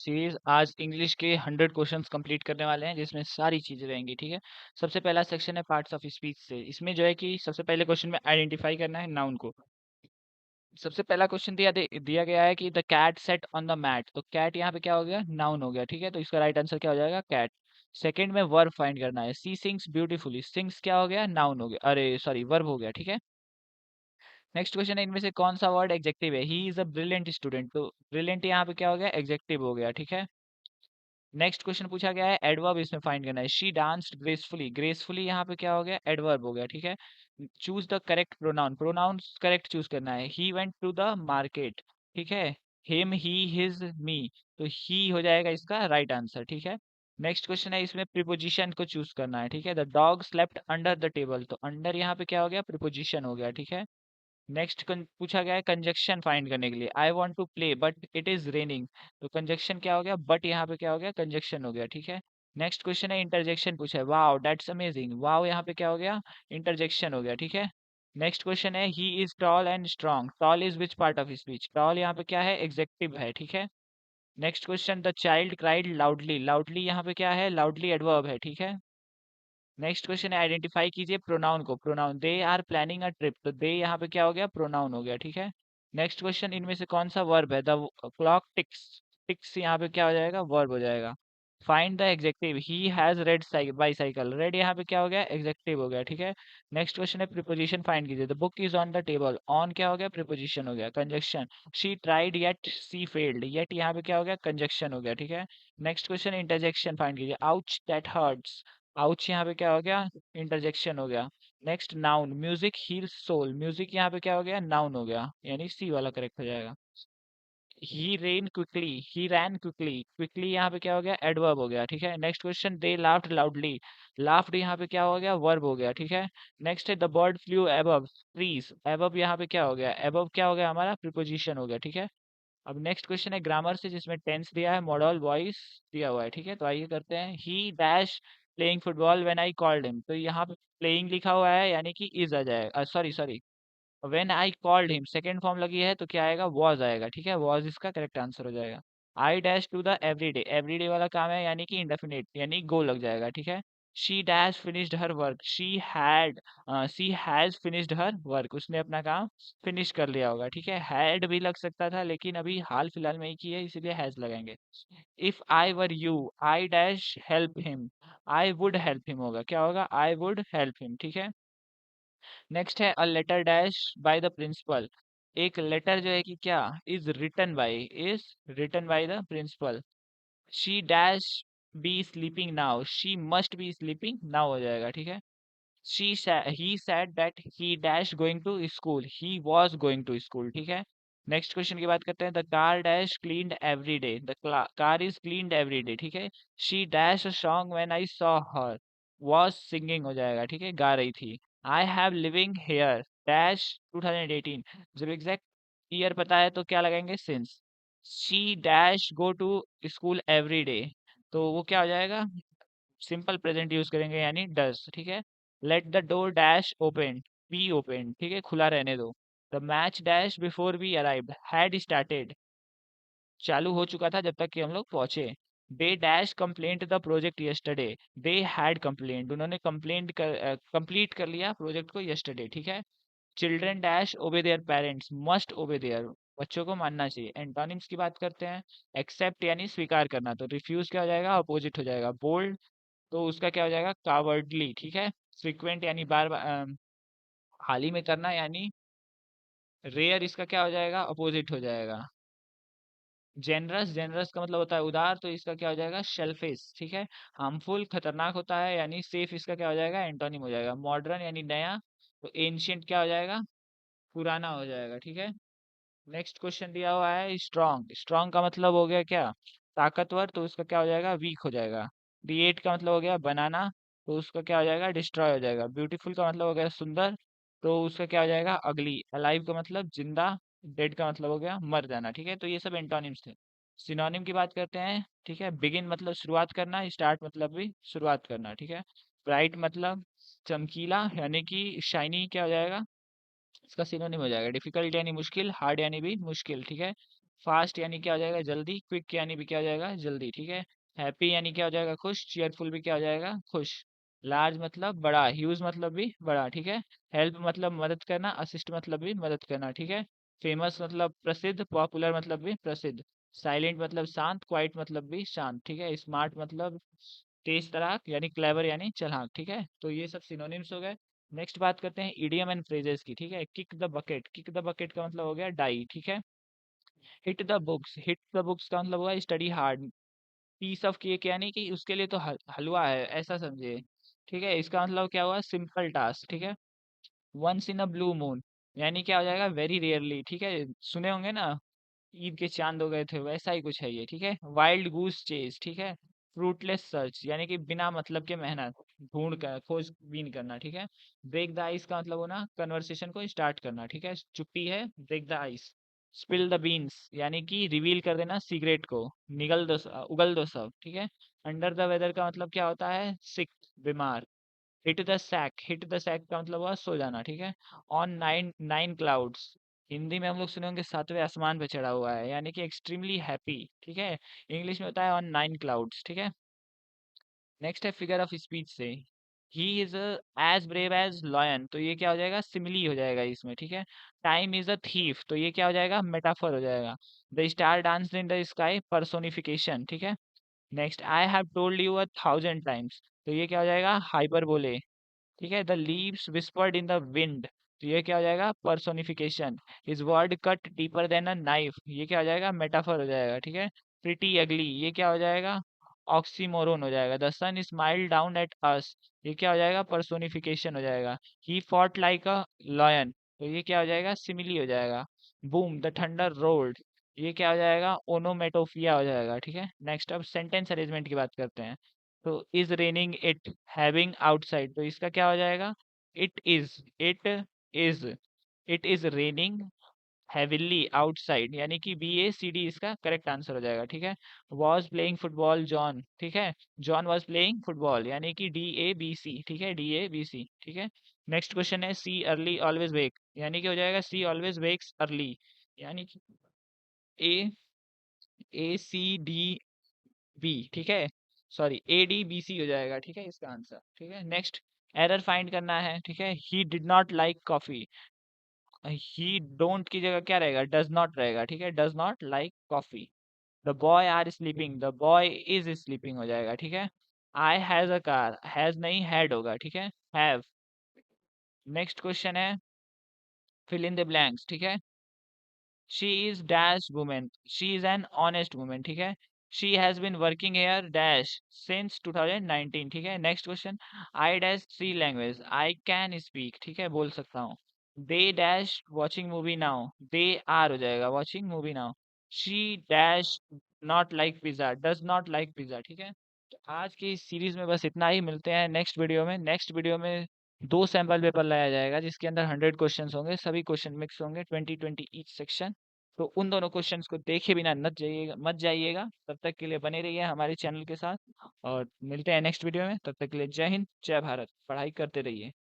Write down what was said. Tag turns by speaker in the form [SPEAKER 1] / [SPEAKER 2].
[SPEAKER 1] Series आज English के 100 questions complete करने वाले हैं जिसमें सारी चीजें रहेंगी। ठीक है। सबसे पहला सेक्शन है पार्ट्स ऑफ स्पीच से। इसमें जो है कि सबसे पहले क्वेश्चन में आइडेंटिफाई करना है नाउन को। सबसे पहला क्वेश्चन दिया गया है कि the cat set on the mat. तो कैट यहाँ पे क्या हो गया, नाउन हो गया। ठीक है, तो इसका राइट आंसर क्या हो जाएगा, कैट। सेकंड में वर्ब फाइंड करना है। सी सिंग्स ब्यूटीफुली। सिंग्स क्या हो गया, नाउन हो गया, अरे सॉरी वर्ब हो गया। ठीक है। नेक्स्ट क्वेश्चन है, इनमें से कौन सा वर्ड एग्जेक्टिव है। He is a brilliant student. तो ब्रिलियंट यहाँ पे क्या हो गया, एग्जेक्टिव हो गया। ठीक है। नेक्स्ट क्वेश्चन पूछा गया है एडवर्ब इसमें फाइंड करना है। She danced gracefully. ग्रेसफुली यहाँ पे क्या हो गया, एडवर्ब हो गया। ठीक है। Choose the correct pronoun. Pronoun correct choose करना है। He went to the market. ठीक है। Him he his me. तो ही हो जाएगा इसका राइट आंसर। ठीक है। नेक्स्ट क्वेश्चन है, इसमें प्रीपोजिशन को चूज करना है। ठीक है। The dog slept under the table. तो अंडर यहाँ पे क्या हो गया, प्रीपोजिशन हो गया। ठीक है। नेक्स्ट पूछा गया है कंजक्शन फाइंड करने के लिए। I want to play but it is raining. तो कंजक्शन क्या हो गया, बट यहाँ पे क्या हो गया, कंजक्शन हो गया। ठीक है। नेक्स्ट क्वेश्चन है इंटरजेक्शन पूछा है। Wow that's amazing. वाओ यहाँ पे क्या हो गया, इंटरजेक्शन हो गया। ठीक है। नेक्स्ट क्वेश्चन है he is tall and strong. Tall is which part of speech. Tall यहाँ पे क्या है, एग्जेक्टिव है। ठीक है। Next question the child cried loudly. Loudly यहाँ पे क्या है, लाउडली एडवर्ब है। ठीक है। नेक्स्ट क्वेश्चन है आइडेंटिफाई कीजिए प्रोनाउन को। Pronoun they are planning a trip. तो दे यहाँ पे क्या हो गया, प्रोनाउन हो गया। ठीक है। नेक्स्ट क्वेश्चन, इनमें से कौन सा वर्ब है। The clock ticks. टिक्स यहाँ पे क्या हो जाएगा, वर्ब हो जाएगा। Find the adjective. He has red bicycle. Red यहाँ पे क्या हो गया, एग्जेक्टिव हो गया। ठीक है। नेक्स्ट क्वेश्चन है प्रीपोजिशन फाइंड कीजिए। The book is on the table. On क्या हो गया, प्रीपोजिशन हो गया। Conjunction, she tried yet she failed. Yet यहाँ पे क्या हो गया, कंजक्शन हो गया। ठीक है। नेक्स्ट क्वेश्चन इंटरजेक्शन फाइंड कीजिए। Ouch that hurts. आउच यहाँ पे क्या हो गया, इंटरजेक्शन हो गया। Next noun, music heals soul. Music यहाँ पे क्या हो गया, नाउन हो गया, यानी सी वाला करेक्ट हो जाएगा। ही रैन क्विकली। क्विकली यहाँ पे क्या हो गया, एडवर्ब हो गया। ठीक है। नेक्स्ट क्वेश्चन, दे लाफ्ड लाउडली। लाफ्ड यहाँ पे क्या हो गया, वर्ब हो गया। ठीक है। नेक्स्ट है the bird flu above trees. Above यहाँ पे क्या हो गया, एबव क्या हो गया हमारा, प्रीपोजिशन हो गया। ठीक है। अब नेक्स्ट क्वेश्चन है ग्रामर से, जिसमें टेंस दिया है, मॉडल वॉइस दिया हुआ है। ठीक है, तो आइए करते हैं। ही dash playing football when I called him. तो यहाँ पे प्लेइंग लिखा हुआ है, यानी कि इज आ जाएगा, sorry sorry, when I called him second form लगी है तो क्या आएगा, वॉज आएगा। ठीक है, वॉज इसका करेक्ट आंसर हो जाएगा। I dash to the everyday. Everyday वाला काम है, यानी कि इंडेफिनिट, यानी गो लग जाएगा। ठीक है। She dash finished her work. She has finished her work. उसने अपना काम फिनिश कर लिया होगा। ठीक है। हैड भी लग सकता था, लेकिन अभी हाल फिलहाल में ही की है, इसीलिए हैज लगाएंगे। If I were you, I dash help him. I would help him होगा, क्या होगा, आई वुड हेल्प हिम। ठीक है। नेक्स्ट है a letter dash by the principal. एक लेटर जो है कि क्या, is written by the principal. She dash be sleeping now. She must be sleeping now हो जाएगा। ठीक है। ही said that he dash going to school। he was going to school। ठीक है। नेक्स्ट क्वेश्चन की बात करते हैं। The car dash cleaned every day. The car is cleaned every day. ठीक है। She dash a song when I saw her. was singing हो जाएगा। ठीक है, गा रही थी। I have living here dash 2018। जब एग्जैक्ट ईयर पता है तो क्या लगाएंगे, since. She dash go to school every day. तो वो क्या हो जाएगा, सिंपल प्रेजेंट यूज करेंगे, यानी डज। ठीक है। Let the door dash open. Be open. ठीक है, खुला रहने दो। The match dash before we arrived had started. चालू हो चुका था जब तक कि हम लोग पहुंचे। They dash complaint the project yesterday. They had complaint. उन्होंने कंप्लीट कर लिया प्रोजेक्ट को यस्टरडे। ठीक है। चिल्ड्रन डैश ओबे देयर पेरेंट्स। मस्ट ओबे देयर। बच्चों को मानना चाहिए। एंटोनिम्स की बात करते हैं। एक्सेप्ट यानी स्वीकार करना, तो रिफ्यूज क्या हो जाएगा, अपोजिट हो जाएगा। बोल्ड, तो उसका क्या हो जाएगा, कावर्डली। ठीक है। फ्रीक्वेंट यानी बार बार, हाल ही में करना, यानी रेयर, इसका क्या हो जाएगा, अपोजिट हो जाएगा। जेनरस, जेनरस का मतलब होता है उदार, तो इसका क्या हो जाएगा, शेलफिश। ठीक है। हार्मफुल, खतरनाक होता है, यानी सेफ, इसका क्या हो जाएगा, एंटोनिम हो जाएगा। मॉडर्न यानी नया, तो एंशियंट क्या हो जाएगा, पुराना हो जाएगा। ठीक है। नेक्स्ट क्वेश्चन दिया हुआ है स्ट्रॉन्ग। स्ट्रॉन्ग का मतलब हो गया क्या, ताकतवर, तो उसका क्या हो जाएगा, वीक हो जाएगा। क्रिएट का मतलब हो गया बनाना, तो उसका क्या हो जाएगा, डिस्ट्रॉय हो जाएगा। ब्यूटीफुल का मतलब हो गया सुंदर, तो उसका क्या हो जाएगा, अगली। अलाइव का मतलब जिंदा। डेड का मतलब हो गया मर जाना। ठीक है, तो ये सब एंटोनिम्स थे। सिनोनिम की बात करते हैं। ठीक है। बिगिन मतलब शुरुआत करना, स्टार्ट मतलब भी शुरुआत करना। ठीक है। ब्राइट मतलब चमकीला, यानी कि शाइनी क्या हो जाएगा, इसका सिनोनिम हो जाएगा। डिफिकल्ट यानी मुश्किल, हार्ड यानी भी मुश्किल। ठीक है। फास्ट यानी क्या हो जाएगा, जल्दी। क्विक यानी भी क्या हो जाएगा, जल्दी, ठीक है। हैप्पी यानी क्या हो जाएगा, खुश। चीयरफुल भी क्या हो जाएगा, खुश। लार्ज मतलब बड़ा, ह्यूज मतलब भी बड़ा, ठीक है। हेल्प मतलब मदद करना, असिस्ट मतलब भी मदद करना, ठीक है। फेमस मतलब प्रसिद्ध, पॉपुलर मतलब भी प्रसिद्ध। साइलेंट मतलब शांत, क्वाइट मतलब भी शांत, ठीक है। स्मार्ट मतलब तेज तराक यानी क्लेवर यानी चालाक, ठीक है। तो ये सब सिनोनिम्स हो गए। नेक्स्ट बात करते हैं इडियम एंड फ्रेजेस की, ठीक है। Kick the bucket, kick the bucket का मतलब हो गया डाई, ठीक है। Hit the books, hit the books का मतलब हुआ study hard. Piece of cake यानी कि उसके लिए तो हलवा है, ऐसा समझिए, ठीक है। इसका मतलब क्या हुआ, सिंपल टास्क, ठीक है। Once in a blue moon यानी क्या हो जाएगा, वेरी रेयरली, ठीक है। सुने होंगे ना, ईद के चांद हो गए थे, वैसा ही कुछ है ये, ठीक है। वाइल्ड गूस चेज, ठीक है। फ्रूटलेस सर्च यानी कि बिना मतलब के मेहनत, ढूंढ कर खोजबीन करना, ठीक है। ब्रेक द आइस का मतलब होना कन्वर्सेशन को स्टार्ट करना, ठीक है। चुप्पी है, break the ice. Spill the beans यानी कि रिवील कर देना सीक्रेट को, उगल दो सब, ठीक है। अंडर द वेदर का मतलब क्या होता है, सिक, बीमार। Hit the sack, hit the sack का मतलब हुआ सो जाना, ठीक है। On nine nine clouds, Hindi में हम लोग सुने होंगे सातवें आसमान पे चढ़ा हुआ है, यानी कि एक्सट्रीमली हैप्पी, ठीक है। इंग्लिश में होता है ऑन नाइन क्लाउड्स, ठीक है। नेक्स्ट है फिगर ऑफ स्पीच से, he is as brave as lion, तो ये क्या हो जाएगा, सिमिली हो जाएगा इसमें, ठीक है। टाइम इज अ थीफ, तो ये क्या हो जाएगा, मेटाफर हो जाएगा। The star dance in the sky, personification, ठीक है। Next, I have told you 1,000 times, तो ये क्या हो जाएगा, हाइपरबोले, ठीक है। The leaves whispered in the wind, तो ये क्या हो जाएगा, personification. His word cut deeper than a knife, ये क्या हो जाएगा, मेटाफर हो जाएगा, ठीक है। प्रिटी अगली, ये क्या हो जाएगा, ऑक्सीमोरोन हो जाएगा। The sun smile down at us, ये क्या हो जाएगा, पर्सोनिफिकेशन हो जाएगा। He fought like a lion, तो ये क्या हो जाएगा, सिमिली हो जाएगा। बूम द थंडर रोल्ड, ये क्या हो जाएगा, ओनोमेटोफिया हो जाएगा, ठीक है। नेक्स्ट अब सेंटेंस अरेंजमेंट की बात करते हैं। तो is raining it having outside, तो इसका क्या हो जाएगा, it is, is it is raining heavily outside, यानी कि बी ए सी डी इसका करेक्ट आंसर हो जाएगा, ठीक है। वॉज प्लेइंग फुटबॉल जॉन, ठीक है। जॉन वॉज प्लेइंग फुटबॉल, यानी कि डी ए बी सी, ठीक है, डी ए बी सी, ठीक है। नेक्स्ट क्वेश्चन है सी अर्ली ऑलवेज वेक, यानी कि हो जाएगा सी ऑलवेज वेक्स अर्ली, यानी कि ए ए सी डी बी, ठीक है। Sorry, A D B C हो जाएगा, ठीक है इसका आंसर, ठीक है। नेक्स्ट, एरर फाइंड करना है, ठीक है। He did not like coffee, he don't की जगह क्या रहेगा, डज नॉट रहेगा, ठीक है। Does not like coffee. The boy are sleeping, the boy is sleeping हो जाएगा, ठीक है। I has a car, has नहीं हैड होगा, ठीक है, हैव। नेक्स्ट क्वेश्चन है फिल इन द ब्लैंक्स, ठीक है। She is dash women, she is an honest women, ठीक है। She has been working here dash since 2019, ठीक है। Next question, I dash three language, I can speak, ठीक है, बोल सकता हूँ। They dash watching movie now, they are हो जाएगा watching movie now. She dash not like pizza, does not like pizza, ठीक है। तो आज की इस सीरीज में बस इतना ही, मिलते हैं नेक्स्ट वीडियो में। नेक्स्ट वीडियो में दो सैंपल पेपर लाया जाएगा जिसके अंदर 100 क्वेश्चंस होंगे, सभी क्वेश्चन मिक्स होंगे, 20-20 ईच सेक्शन। तो उन दोनों क्वेश्चंस को देखे बिना मत जाइएगा। तब तक के लिए बने रहिए हमारे चैनल के साथ, और मिलते हैं नेक्स्ट वीडियो में। तब तक के लिए जय हिंद, जय भारत, पढ़ाई करते रहिए।